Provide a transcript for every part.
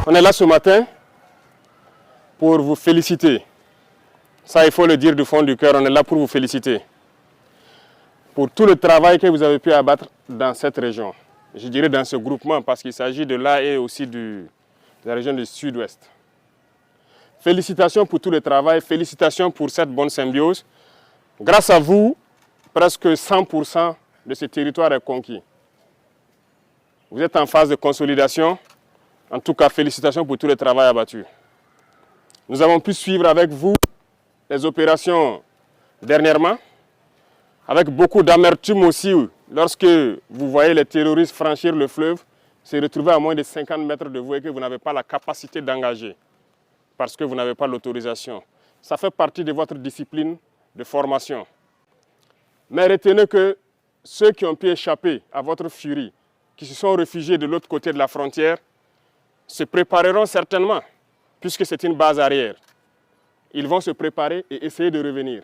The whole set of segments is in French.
On est là ce matin pour vous féliciter. Ça, il faut le dire du fond du cœur, on est là pour vous féliciter. Pour tout le travail que vous avez pu abattre dans cette région. Je dirais dans ce groupement, parce qu'il s'agit de là et aussi de la région du Sud-Ouest. Félicitations pour tout le travail, félicitations pour cette bonne symbiose. Grâce à vous, presque 100% de ce territoire est conquis. Vous êtes en phase de consolidation. En tout cas, félicitations pour tout le travail abattu. Nous avons pu suivre avec vous les opérations dernièrement, avec beaucoup d'amertume aussi, lorsque vous voyez les terroristes franchir le fleuve, se retrouver à moins de 50 mètres de vous et que vous n'avez pas la capacité d'engager, parce que vous n'avez pas l'autorisation. Ça fait partie de votre discipline de formation. Mais retenez que ceux qui ont pu échapper à votre furie, qui se sont réfugiés de l'autre côté de la frontière, se prépareront certainement, puisque c'est une base arrière. Ils vont se préparer et essayer de revenir.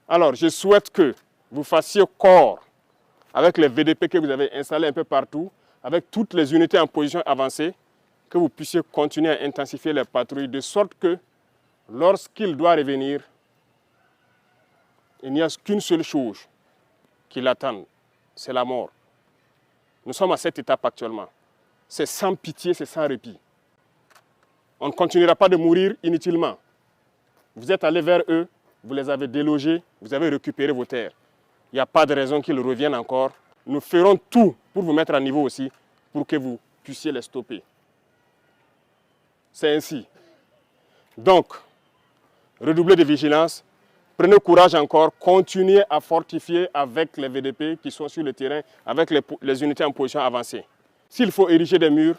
Alors, je souhaite que vous fassiez corps avec les VDP que vous avez installés un peu partout, avec toutes les unités en position avancée, que vous puissiez continuer à intensifier les patrouilles, de sorte que, lorsqu'il doit revenir, il n'y a qu'une seule chose qui l'attend, c'est la mort. Nous sommes à cette étape actuellement. C'est sans pitié, c'est sans répit. On ne continuera pas de mourir inutilement. Vous êtes allés vers eux, vous les avez délogés, vous avez récupéré vos terres. Il n'y a pas de raison qu'ils reviennent encore. Nous ferons tout pour vous mettre à niveau aussi, pour que vous puissiez les stopper. C'est ainsi. Donc, redoublez de vigilance, prenez courage encore, continuez à fortifier avec les VDP qui sont sur le terrain, avec les unités en position avancée. S'il faut ériger des murs,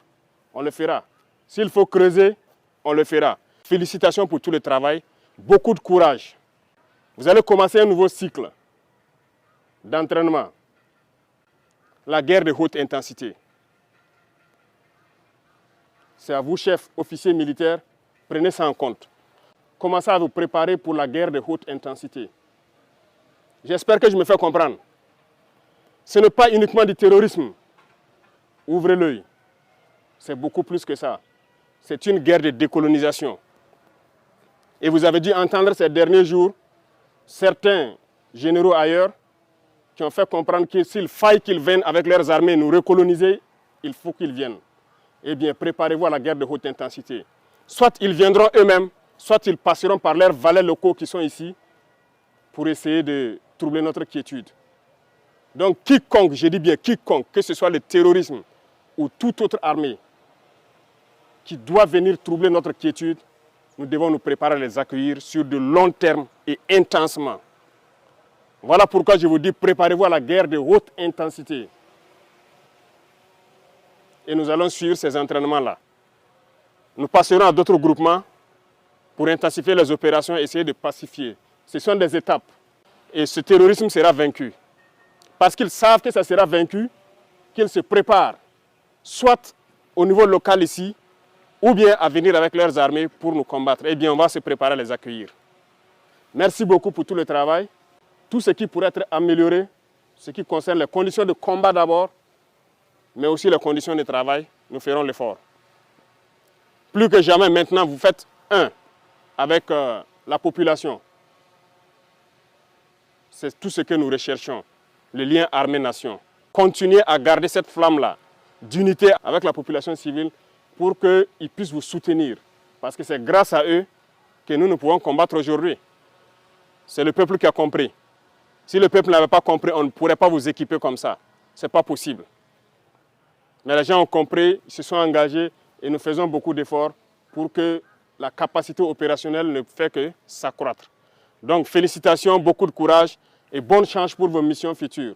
on le fera. S'il faut creuser, on le fera. Félicitations pour tout le travail, beaucoup de courage. Vous allez commencer un nouveau cycle d'entraînement. La guerre de haute intensité. C'est à vous, chefs, officiers militaires, prenez ça en compte. Commencez à vous préparer pour la guerre de haute intensité. J'espère que je me fais comprendre. Ce n'est pas uniquement du terrorisme. Ouvrez l'œil. C'est beaucoup plus que ça. C'est une guerre de décolonisation. Et vous avez dû entendre ces derniers jours certains généraux ailleurs qui ont fait comprendre que s'il faille qu'ils viennent avec leurs armées nous recoloniser, il faut qu'ils viennent. Eh bien, préparez-vous à la guerre de haute intensité. Soit ils viendront eux-mêmes, soit ils passeront par leurs valets locaux qui sont ici pour essayer de troubler notre quiétude. Donc quiconque, je dis bien quiconque, que ce soit le terrorisme ou toute autre armée qui doit venir troubler notre quiétude, nous devons nous préparer à les accueillir sur de long terme et intensement. Voilà pourquoi je vous dis, préparez-vous à la guerre de haute intensité. Et nous allons suivre ces entraînements-là. Nous passerons à d'autres groupements pour intensifier les opérations et essayer de pacifier. Ce sont des étapes. Et ce terrorisme sera vaincu. Parce qu'ils savent que ça sera vaincu, qu'ils se préparent, soit au niveau local ici, ou bien à venir avec leurs armées pour nous combattre. Eh bien, on va se préparer à les accueillir. Merci beaucoup pour tout le travail. Tout ce qui pourrait être amélioré, ce qui concerne les conditions de combat d'abord, mais aussi les conditions de travail, nous ferons l'effort. Plus que jamais maintenant, vous faites un avec la population. C'est tout ce que nous recherchons, le lien armée-nation. Continuez à garder cette flamme-là d'unité avec la population civile pour qu'ils puissent vous soutenir. Parce que c'est grâce à eux que nous pouvons combattre aujourd'hui. C'est le peuple qui a compris. Si le peuple n'avait pas compris, on ne pourrait pas vous équiper comme ça. Ce n'est pas possible. Mais les gens ont compris, ils se sont engagés et nous faisons beaucoup d'efforts pour que la capacité opérationnelle ne fait que s'accroître. Donc félicitations, beaucoup de courage et bonne chance pour vos missions futures.